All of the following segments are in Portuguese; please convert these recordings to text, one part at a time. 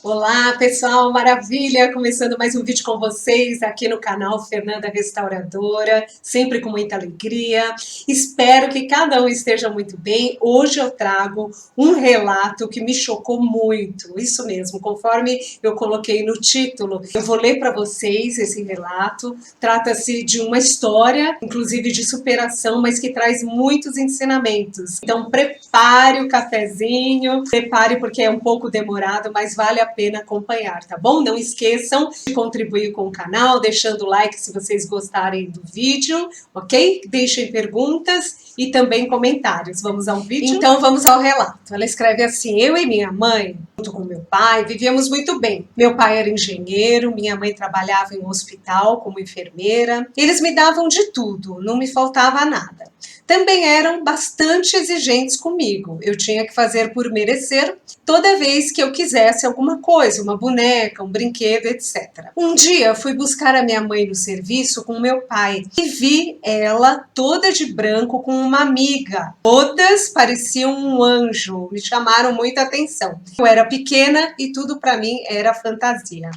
Olá pessoal, maravilha! Começando mais um vídeo com vocês aqui no canal Fernanda Restauradora, sempre com muita alegria. Espero que cada um esteja muito bem. Hoje eu trago um relato que me chocou muito, isso mesmo, conforme eu coloquei no título. Eu vou ler para vocês esse relato. Trata-se de uma história, inclusive de superação, mas que traz muitos ensinamentos. Então prepare o cafezinho, prepare porque é um pouco demorado, mas vale a pena acompanhar, tá bom? Não esqueçam de contribuir com o canal, deixando o like se vocês gostarem do vídeo, ok? Deixem perguntas e também comentários. Vamos ao vídeo? Então vamos ao relato. Ela escreve assim: eu e minha mãe, junto com meu pai, vivíamos muito bem. Meu pai era engenheiro, minha mãe trabalhava em um hospital como enfermeira. Eles me davam de tudo, não me faltava nada. Também eram bastante exigentes comigo. Eu tinha que fazer por merecer toda vez que eu quisesse alguma coisa, uma boneca, um brinquedo, etc. Um dia fui buscar a minha mãe no serviço com meu pai e vi ela toda de branco com uma amiga. Todas pareciam um anjo, me chamaram muita atenção. Eu era pequena e tudo para mim era fantasia.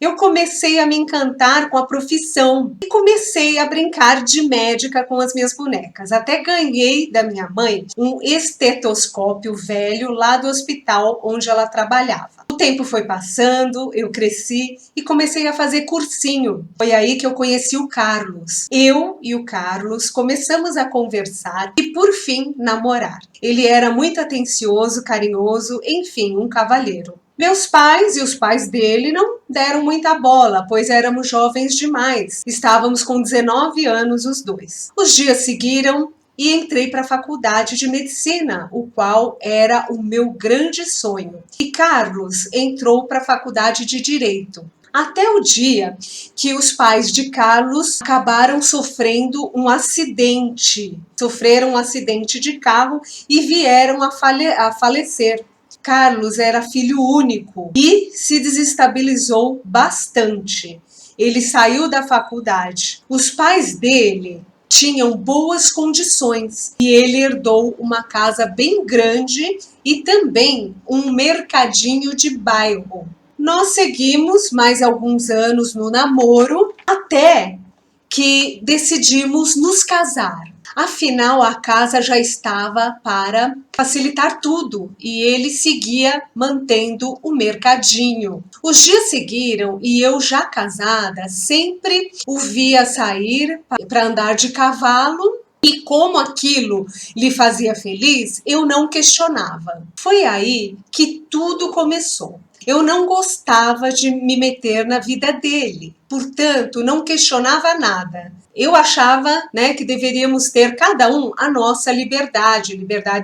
Eu comecei a me encantar com a profissão e comecei a brincar de médica com as minhas bonecas. Até ganhei da minha mãe um estetoscópio velho lá do hospital onde ela trabalhava. O tempo foi passando, eu cresci e comecei a fazer cursinho. Foi aí que eu conheci o Carlos. Eu e o Carlos começamos a conversar e, por fim, namorar. Ele era muito atencioso, carinhoso, enfim, um cavalheiro. Meus pais e os pais dele não deram muita bola, pois éramos jovens demais. Estávamos com 19 anos os dois. Os dias seguiram e entrei para a faculdade de medicina, o qual era o meu grande sonho. E Carlos entrou para a faculdade de direito. Até o dia que os pais de Carlos acabaram sofrendo um acidente. Sofreram um acidente de carro e vieram a falecer. Carlos era filho único e se desestabilizou bastante. Ele saiu da faculdade. Os pais dele tinham boas condições e ele herdou uma casa bem grande e também um mercadinho de bairro. Nós seguimos mais alguns anos no namoro até que decidimos nos casar. Afinal, a casa já estava para facilitar tudo e ele seguia mantendo o mercadinho. Os dias seguiram e eu, já casada, sempre o via sair para andar de cavalo. E como aquilo lhe fazia feliz, eu não questionava. Foi aí que tudo começou. Eu não gostava de me meter na vida dele, portanto, não questionava nada. Eu achava, que deveríamos ter cada um a nossa liberdade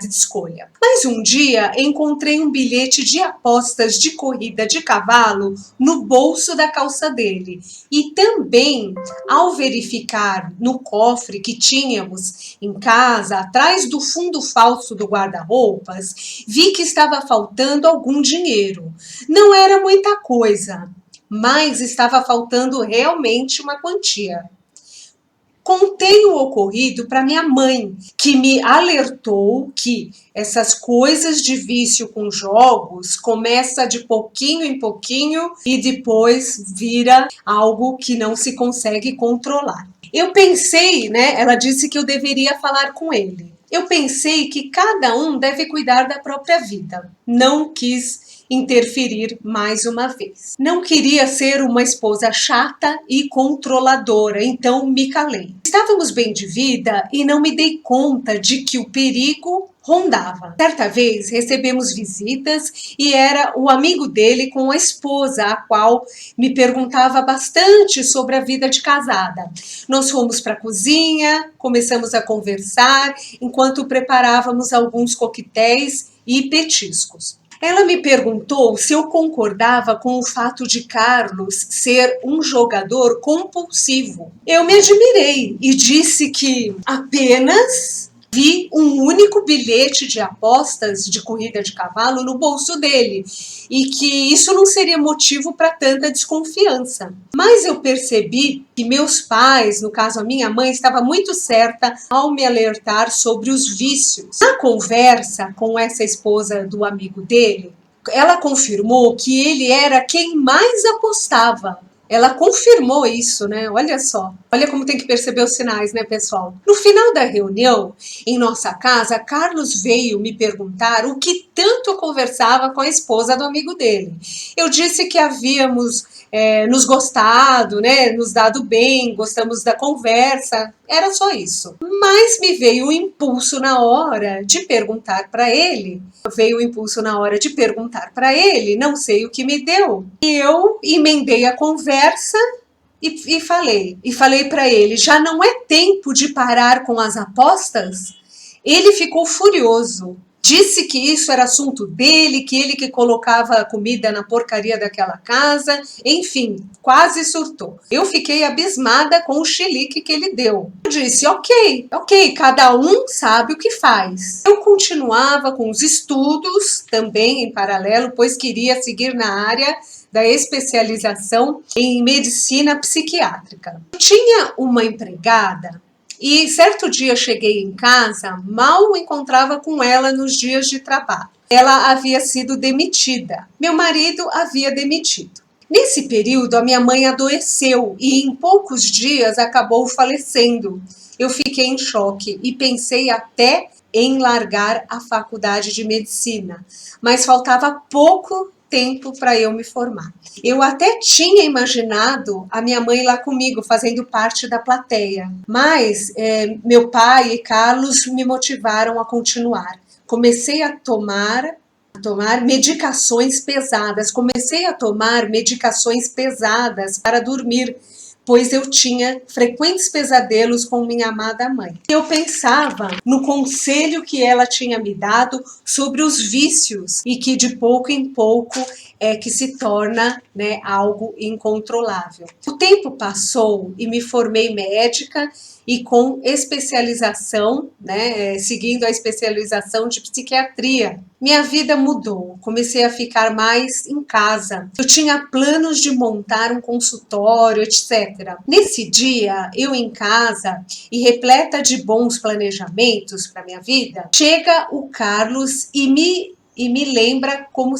de escolha. Mas um dia encontrei um bilhete de apostas de corrida de cavalo no bolso da calça dele. E também, ao verificar no cofre que tínhamos em casa, atrás do fundo falso do guarda-roupas, vi que estava faltando algum dinheiro. Não era muita coisa, mas estava faltando realmente uma quantia. Contei o ocorrido para minha mãe, que me alertou que essas coisas de vício com jogos começa de pouquinho em pouquinho e depois vira algo que não se consegue controlar. Eu pensei, ela disse que eu deveria falar com ele. Eu pensei que cada um deve cuidar da própria vida. Não quis interferir mais uma vez. Não queria ser uma esposa chata e controladora, então me calei. Estávamos bem de vida e não me dei conta de que o perigo rondava. Certa vez recebemos visitas e era o amigo dele com a esposa, a qual me perguntava bastante sobre a vida de casada. Nós fomos para a cozinha, começamos a conversar enquanto preparávamos alguns coquetéis e petiscos. Ela me perguntou se eu concordava com o fato de Carlos ser um jogador compulsivo. Eu me admirei e disse que apenas vi um único bilhete de apostas de corrida de cavalo no bolso dele e que isso não seria motivo para tanta desconfiança. Mas eu percebi que meus pais, no caso a minha mãe, estava muito certa ao me alertar sobre os vícios. Na conversa com essa esposa do amigo dele, ela confirmou que ele era quem mais apostava. Ela confirmou isso, né? Olha só. Olha como tem que perceber os sinais, né, pessoal? No final da reunião, em nossa casa, Carlos veio me perguntar o que tanto eu conversava com a esposa do amigo dele. Eu disse que havíamos nos gostado, né? Nos dado bem, gostamos da conversa. Era só isso. Mas me veio o impulso na hora de perguntar para ele. Não sei o que me deu. E eu emendei a conversa e falei para ele, já não é tempo de parar com as apostas? Ele ficou furioso. Disse que isso era assunto dele, que ele que colocava a comida na porcaria daquela casa, enfim, quase surtou. Eu fiquei abismada com o chilique que ele deu. Eu disse, ok, cada um sabe o que faz. Eu continuava com os estudos, também em paralelo, pois queria seguir na área da especialização em medicina psiquiátrica. Eu tinha uma empregada e certo dia cheguei em casa, mal encontrava com ela nos dias de trabalho. Ela havia sido demitida. Meu marido havia demitido. Nesse período, a minha mãe adoeceu e em poucos dias acabou falecendo. Eu fiquei em choque e pensei até em largar a faculdade de medicina, mas faltava pouco tempo para eu me formar. Eu até tinha imaginado a minha mãe lá comigo, fazendo parte da plateia, mas meu pai e Carlos me motivaram a continuar. Comecei a tomar medicações pesadas, para dormir, pois eu tinha frequentes pesadelos com minha amada mãe. Eu pensava no conselho que ela tinha me dado sobre os vícios e que de pouco em pouco é que se torna, né, algo incontrolável. O tempo passou e me formei médica e com especialização, né, seguindo a especialização de psiquiatria. Minha vida mudou, comecei a ficar mais em casa. Eu tinha planos de montar um consultório, etc. Nesse dia, eu em casa e repleta de bons planejamentos para minha vida, chega o Carlos e me lembro como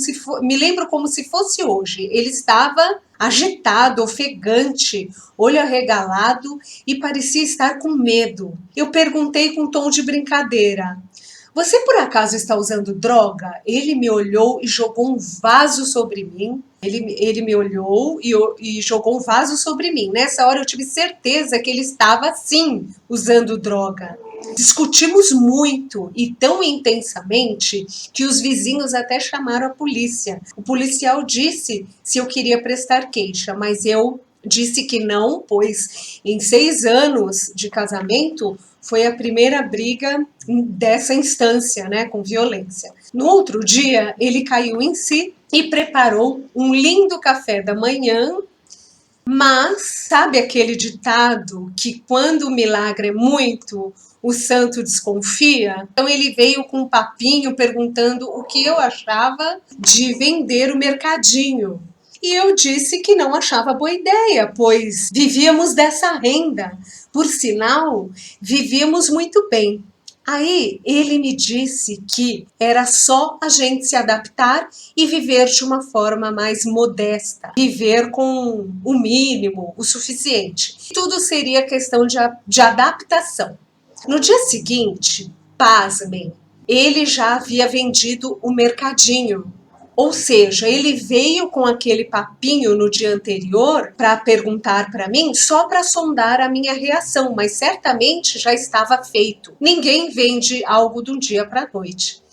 se fosse hoje. Ele estava agitado, ofegante, olho arregalado e parecia estar com medo. Eu perguntei com tom de brincadeira: você por acaso está usando droga? Ele me olhou e jogou um vaso sobre mim. Ele me olhou e jogou um vaso sobre mim. Nessa hora eu tive certeza que ele estava sim usando droga. Discutimos muito e tão intensamente que os vizinhos até chamaram a polícia. O policial disse se eu queria prestar queixa, mas eu disse que não, pois em 6 anos de casamento foi a primeira briga dessa instância, né, com violência. No outro dia, ele caiu em si e preparou um lindo café da manhã. Mas, sabe aquele ditado que quando o milagre é muito, o santo desconfia? Então ele veio com um papinho perguntando o que eu achava de vender o mercadinho. E eu disse que não achava boa ideia, pois vivíamos dessa renda. Por sinal, vivíamos muito bem. Aí ele me disse que era só a gente se adaptar e viver de uma forma mais modesta, viver com o mínimo, o suficiente. Tudo seria questão de adaptação. No dia seguinte, pasmem, ele já havia vendido o mercadinho. Ou seja, ele veio com aquele papinho no dia anterior para perguntar para mim só para sondar a minha reação, mas certamente já estava feito. Ninguém vende algo de um dia para a noite.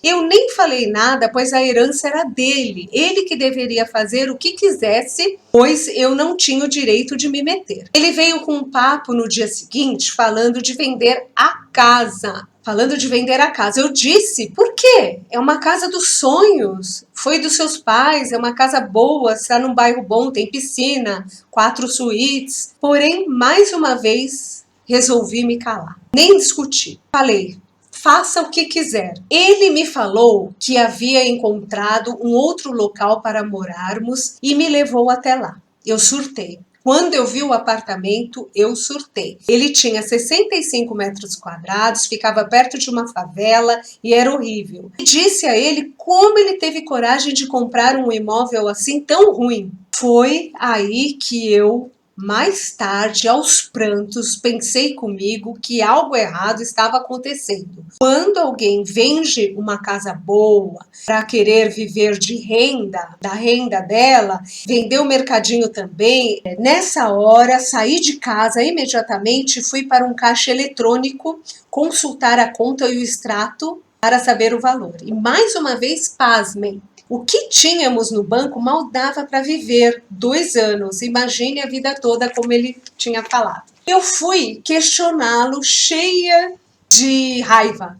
Eu nem falei nada, pois a herança era dele. Ele que deveria fazer o que quisesse, pois eu não tinha o direito de me meter. Ele veio com um papo no dia seguinte falando de vender a casa. Eu disse, por quê? É uma casa dos sonhos. Foi dos seus pais, é uma casa boa, está num bairro bom, tem piscina, 4 suítes. Porém, mais uma vez, resolvi me calar. Nem discutir. Falei, faça o que quiser. Ele me falou que havia encontrado um outro local para morarmos e me levou até lá. Eu surtei. Quando eu vi o apartamento, eu surtei. Ele tinha 65 metros quadrados, ficava perto de uma favela e era horrível. E disse a ele como ele teve coragem de comprar um imóvel assim tão ruim. Foi aí que eu, mais tarde, aos prantos, pensei comigo que algo errado estava acontecendo. Quando alguém vende uma casa boa para querer viver de renda, da renda dela, vender o mercadinho também, nessa hora saí de casa imediatamente e fui para um caixa eletrônico consultar a conta e o extrato para saber o valor. E mais uma vez, pasmem. O que tínhamos no banco mal dava para viver 2 anos. Imagine a vida toda, como ele tinha falado. Eu fui questioná-lo cheia de raiva.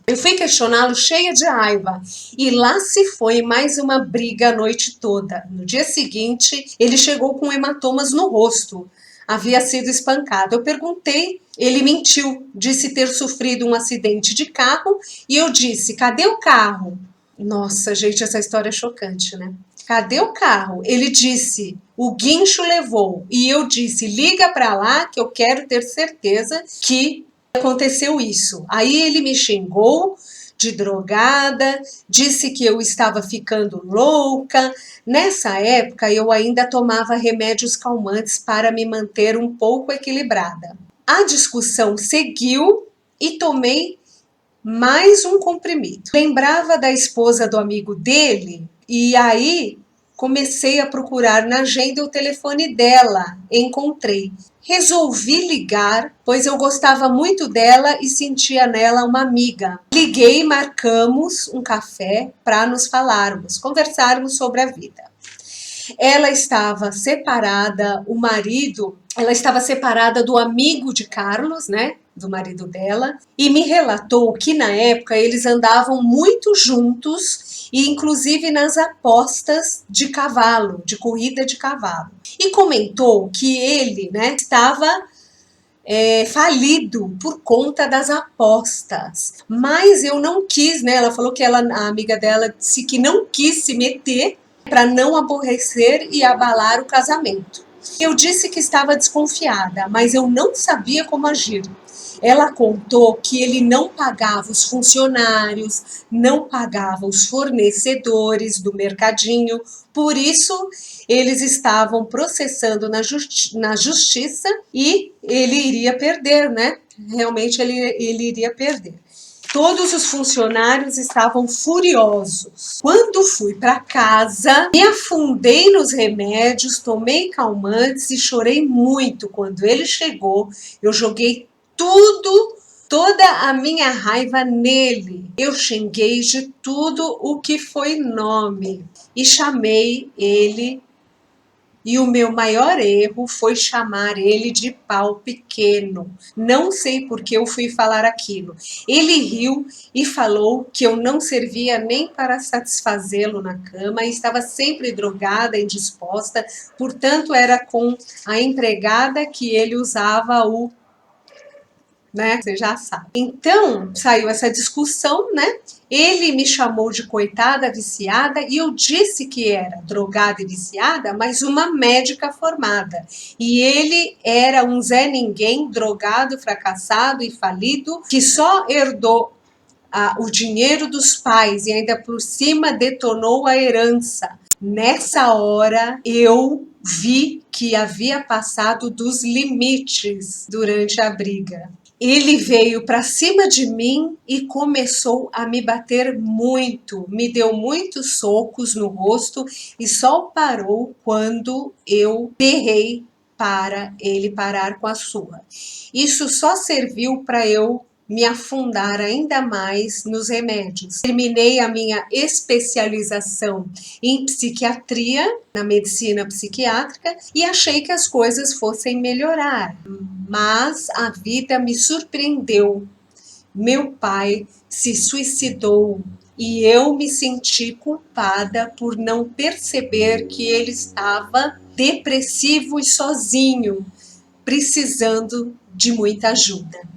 E lá se foi mais uma briga a noite toda. No dia seguinte, ele chegou com hematomas no rosto. Havia sido espancado. Eu perguntei, ele mentiu, disse ter sofrido um acidente de carro e eu disse: cadê o carro? Nossa, gente, essa história é chocante, né? Cadê o carro? Ele disse: o guincho levou. E eu disse: liga para lá que eu quero ter certeza que aconteceu isso. Aí ele me xingou de drogada, disse que eu estava ficando louca. Nessa época eu ainda tomava remédios calmantes para me manter um pouco equilibrada. A discussão seguiu e tomei mais um comprimido. Lembrava da esposa do amigo dele e aí comecei a procurar na agenda o telefone dela. Encontrei. Resolvi ligar, pois eu gostava muito dela e sentia nela uma amiga. Liguei e marcamos um café para nos falarmos, conversarmos sobre a vida. Ela estava separada, ela estava separada do amigo de Carlos, né? Do marido dela, e me relatou que na época eles andavam muito juntos e inclusive nas apostas de cavalo, de corrida de cavalo. E comentou que ele, né, estava falido por conta das apostas. Mas eu não quis, né? Ela falou que a amiga dela disse que não quis se meter para não aborrecer e abalar o casamento. Eu disse que estava desconfiada, mas eu não sabia como agir. Ela contou que ele não pagava os funcionários, não pagava os fornecedores do mercadinho, por isso eles estavam processando na justiça e ele iria perder, né? Realmente ele iria perder. Todos os funcionários estavam furiosos. Quando fui para casa, me afundei nos remédios, tomei calmantes e chorei muito. Quando ele chegou, eu joguei toda a minha raiva nele. Eu xinguei de tudo o que foi nome e chamei ele. E o meu maior erro foi chamar ele de pau pequeno. Não sei por que eu fui falar aquilo. Ele riu e falou que eu não servia nem para satisfazê-lo na cama e estava sempre drogada, indisposta. Portanto, era com a empregada que ele usava o... né? Você já sabe. Então, saiu essa discussão, né? Ele me chamou de coitada, viciada, e eu disse que era drogada e viciada, mas uma médica formada. E ele era um Zé Ninguém, drogado, fracassado e falido, que só herdou o dinheiro dos pais e ainda por cima detonou a herança. Nessa hora, eu vi que havia passado dos limites durante a briga. Ele veio para cima de mim e começou a me bater muito, me deu muitos socos no rosto e só parou quando eu berrei para ele parar com a surra. Isso só serviu para eu me afundar ainda mais nos remédios. Terminei a minha especialização em psiquiatria, na medicina psiquiátrica, e achei que as coisas fossem melhorar. Mas a vida me surpreendeu. Meu pai se suicidou e eu me senti culpada por não perceber que ele estava depressivo e sozinho, precisando de muita ajuda.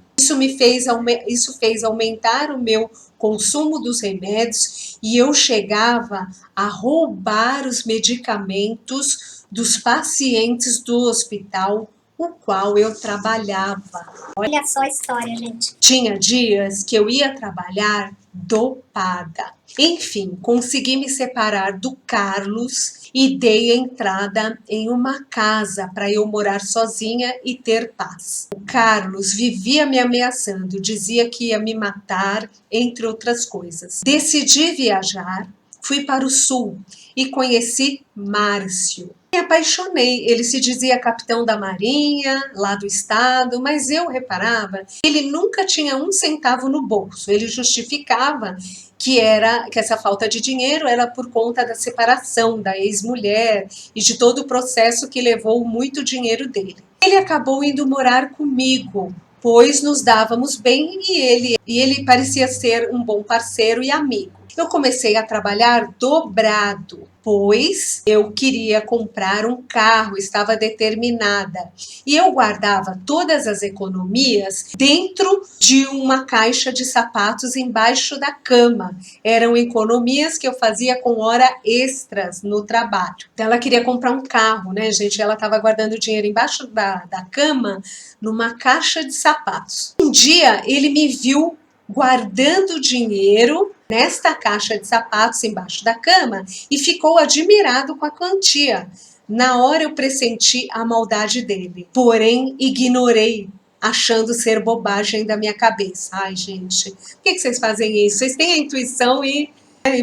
Isso fez aumentar o meu consumo dos remédios e eu chegava a roubar os medicamentos dos pacientes do hospital o qual eu trabalhava. Olha só a história, gente. Tinha dias que eu ia trabalhar dopada. Enfim, consegui me separar do Carlos e dei entrada em uma casa para eu morar sozinha e ter paz. O Carlos vivia me ameaçando, dizia que ia me matar, entre outras coisas. Decidi viajar, fui para o sul e conheci Márcio. Me apaixonei, ele se dizia capitão da marinha, lá do estado, mas eu reparava que ele nunca tinha um centavo no bolso. Ele justificava que essa falta de dinheiro era por conta da separação da ex-mulher e de todo o processo que levou muito dinheiro dele. Ele acabou indo morar comigo, pois nos dávamos bem e ele parecia ser um bom parceiro e amigo. Eu comecei a trabalhar dobrado, pois eu queria comprar um carro, estava determinada. E eu guardava todas as economias dentro de uma caixa de sapatos embaixo da cama. Eram economias que eu fazia com hora extras no trabalho. Então ela queria comprar um carro, né, gente? Ela estava guardando dinheiro embaixo da cama, numa caixa de sapatos. Um dia ele me viu guardando dinheiro nesta caixa de sapatos embaixo da cama e ficou admirado com a quantia. Na hora eu pressenti a maldade dele, porém ignorei, achando ser bobagem da minha cabeça. Ai, gente, por que vocês fazem isso? Vocês têm a intuição e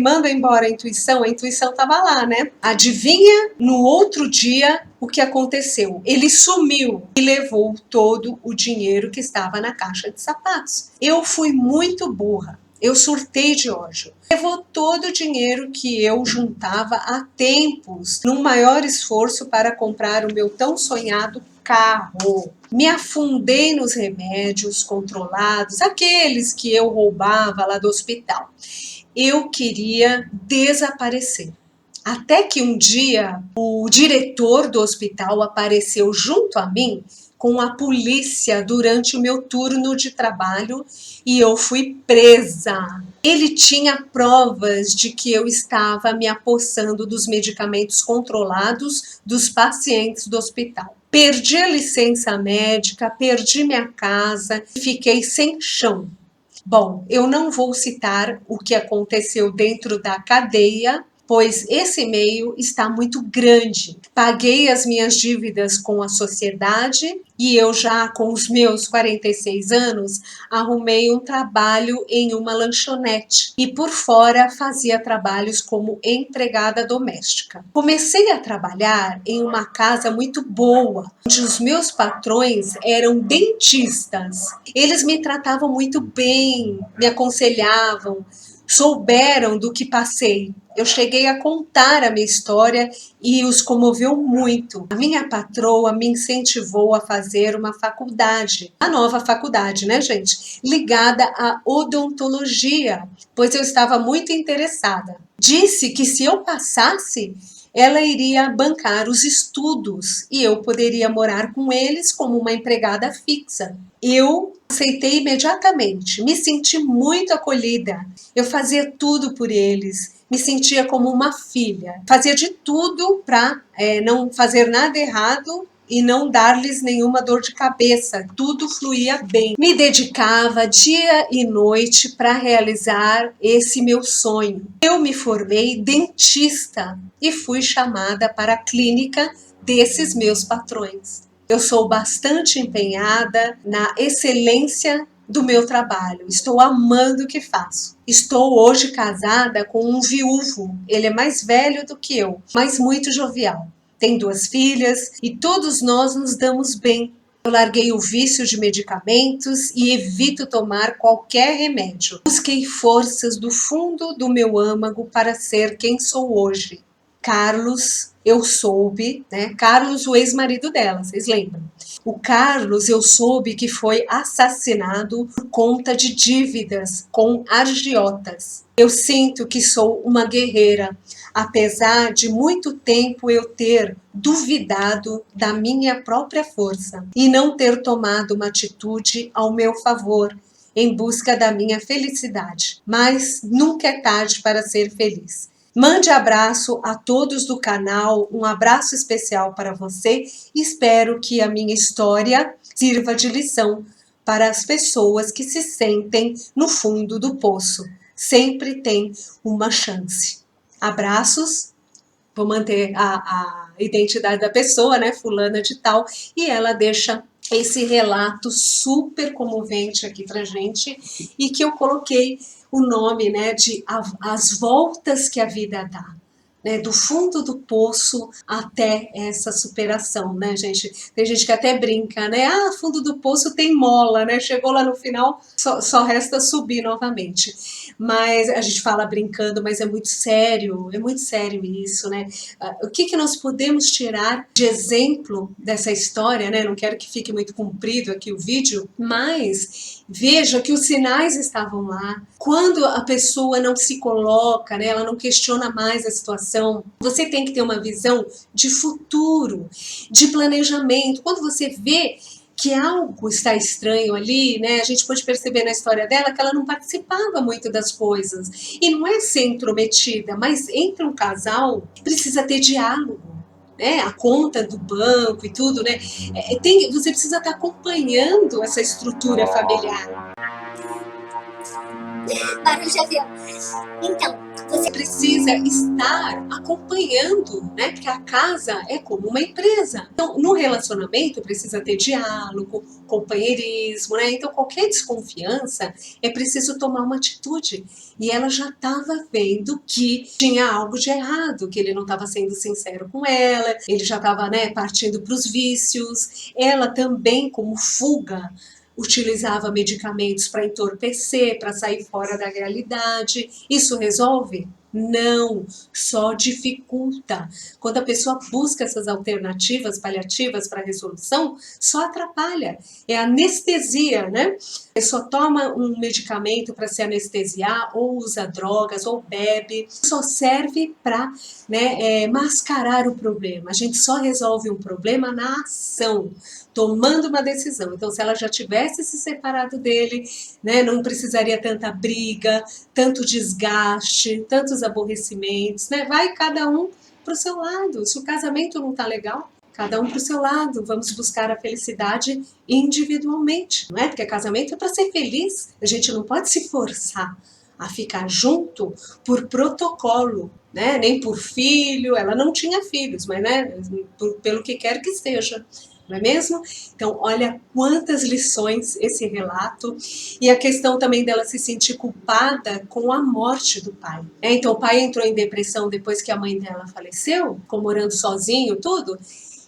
mandam embora a intuição estava lá, né? Adivinha no outro dia o que aconteceu? Ele sumiu e levou todo o dinheiro que estava na caixa de sapatos. Eu fui muito burra. Eu surtei de ódio. Levou todo o dinheiro que eu juntava há tempos, num maior esforço para comprar o meu tão sonhado carro. Me afundei nos remédios controlados, aqueles que eu roubava lá do hospital. Eu queria desaparecer. Até que um dia o diretor do hospital apareceu junto a mim com a polícia durante o meu turno de trabalho e eu fui presa. Ele tinha provas de que eu estava me apossando dos medicamentos controlados dos pacientes do hospital. Perdi a licença médica, perdi minha casa e fiquei sem chão. Bom, eu não vou citar o que aconteceu dentro da cadeia, pois esse e-mail está muito grande. Paguei as minhas dívidas com a sociedade e eu já com os meus 46 anos arrumei um trabalho em uma lanchonete e por fora fazia trabalhos como empregada doméstica. Comecei a trabalhar em uma casa muito boa, onde os meus patrões eram dentistas. Eles me tratavam muito bem, me aconselhavam, souberam do que passei. Eu cheguei a contar a minha história e os comoveu muito. A minha patroa me incentivou a fazer uma faculdade, a nova faculdade, né, gente? Ligada à odontologia, pois eu estava muito interessada. Disse que se eu passasse, ela iria bancar os estudos e eu poderia morar com eles como uma empregada fixa. Eu aceitei imediatamente, me senti muito acolhida. Eu fazia tudo por eles, me sentia como uma filha. Fazia de tudo para não fazer nada errado e não dar-lhes nenhuma dor de cabeça. Tudo fluía bem. Me dedicava dia e noite para realizar esse meu sonho. Eu me formei dentista e fui chamada para a clínica desses meus patrões. Eu sou bastante empenhada na excelência do meu trabalho. Estou amando o que faço. Estou hoje casada com um viúvo. Ele é mais velho do que eu, mas muito jovial. Tem 2 filhas e todos nós nos damos bem. Eu larguei o vício de medicamentos e evito tomar qualquer remédio. Busquei forças do fundo do meu âmago para ser quem sou hoje. Carlos, eu soube, né? Carlos, o ex-marido dela, vocês lembram? O Carlos, eu soube que foi assassinado por conta de dívidas com agiotas. Eu sinto que sou uma guerreira, apesar de muito tempo eu ter duvidado da minha própria força e não ter tomado uma atitude ao meu favor. em busca da minha felicidade, mas nunca é tarde para ser feliz. Mande abraço a todos do canal, um abraço especial para você. Espero que a minha história sirva de lição para as pessoas que se sentem no fundo do poço. Sempre tem uma chance. Abraços. Vou manter a identidade da pessoa, né? Fulana de tal. E ela deixa esse relato super comovente aqui pra gente e que eu coloquei o nome, né, de As Voltas que a Vida Dá. Né, do fundo do poço até essa superação, né, gente? Tem gente que até brinca, né? Ah, fundo do poço tem mola, né? Chegou lá no final, só resta subir novamente. Mas a gente fala brincando, mas é muito sério isso, né? O que nós podemos tirar de exemplo dessa história, né? Não quero que fique muito comprido aqui o vídeo, mas veja que os sinais estavam lá. Quando a pessoa não se coloca, né? Ela não questiona mais a situação. Você tem que ter uma visão de futuro, de planejamento. Quando você vê que algo está estranho ali, né? A gente pode perceber na história dela que ela não participava muito das coisas. E não é ser intrometida, mas entre um casal precisa ter diálogo. Né, a conta do banco e tudo, né? Você precisa estar acompanhando essa estrutura familiar. Barulho de avião. Então, você precisa estar acompanhando, né? Porque a casa é como uma empresa. Então, no relacionamento precisa ter diálogo, companheirismo, né? Então, qualquer desconfiança é preciso tomar uma atitude. E ela já estava vendo que tinha algo de errado, que ele não estava sendo sincero com ela, ele já estava, né, partindo para os vícios. Ela também, como fuga, utilizava medicamentos para entorpecer, para sair fora da realidade. Isso resolve? Não, só dificulta. Quando a pessoa busca essas alternativas paliativas para resolução, só atrapalha. É anestesia, né? A pessoa toma um medicamento para se anestesiar, ou usa drogas, ou bebe. Só serve para, né, mascarar o problema. A gente só resolve um problema na ação, tomando uma decisão. Então, se ela já tivesse se separado dele, né, não precisaria tanta briga, tanto desgaste, tantos aborrecimentos, né? Vai cada um para o seu lado. Se o casamento não está legal, cada um para o seu lado. Vamos buscar a felicidade individualmente, não é? Porque casamento é para ser feliz. A gente não pode se forçar a ficar junto por protocolo, né? Nem por filho. Ela não tinha filhos, mas, né, pelo que quer que seja. Não é mesmo? Então, olha quantas lições esse relato. E a questão também dela se sentir culpada com a morte do pai. Então, o pai entrou em depressão depois que a mãe dela faleceu, ficou morando sozinho, tudo.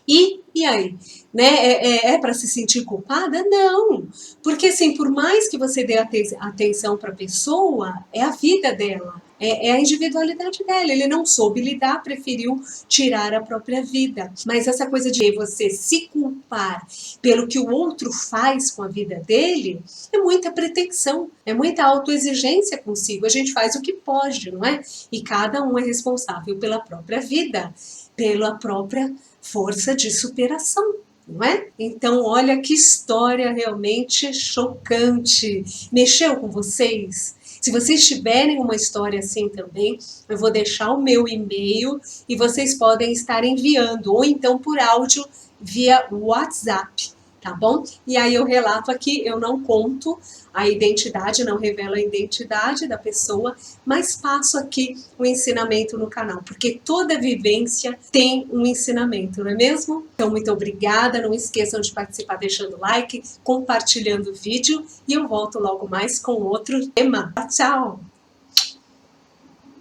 E aí? Né? É para se sentir culpada? Não. Porque, assim, por mais que você dê atenção para a pessoa, é a vida dela. É a individualidade dela. Ele não soube lidar, preferiu tirar a própria vida. Mas essa coisa de você se culpar pelo que o outro faz com a vida dele é muita pretensão, é muita autoexigência consigo. A gente faz o que pode, não é? E cada um é responsável pela própria vida, pela própria força de superação. Não é? Então, olha que história realmente chocante. Mexeu com vocês? Se vocês tiverem uma história assim também, eu vou deixar o meu e-mail e vocês podem estar enviando, ou então por áudio via WhatsApp, tá bom? E aí eu relato aqui, eu não conto a identidade, não revelo a identidade da pessoa, mas passo aqui o ensinamento no canal, porque toda vivência tem um ensinamento, não é mesmo? Então, muito obrigada, não esqueçam de participar deixando like, compartilhando o vídeo, e eu volto logo mais com outro tema. Tchau!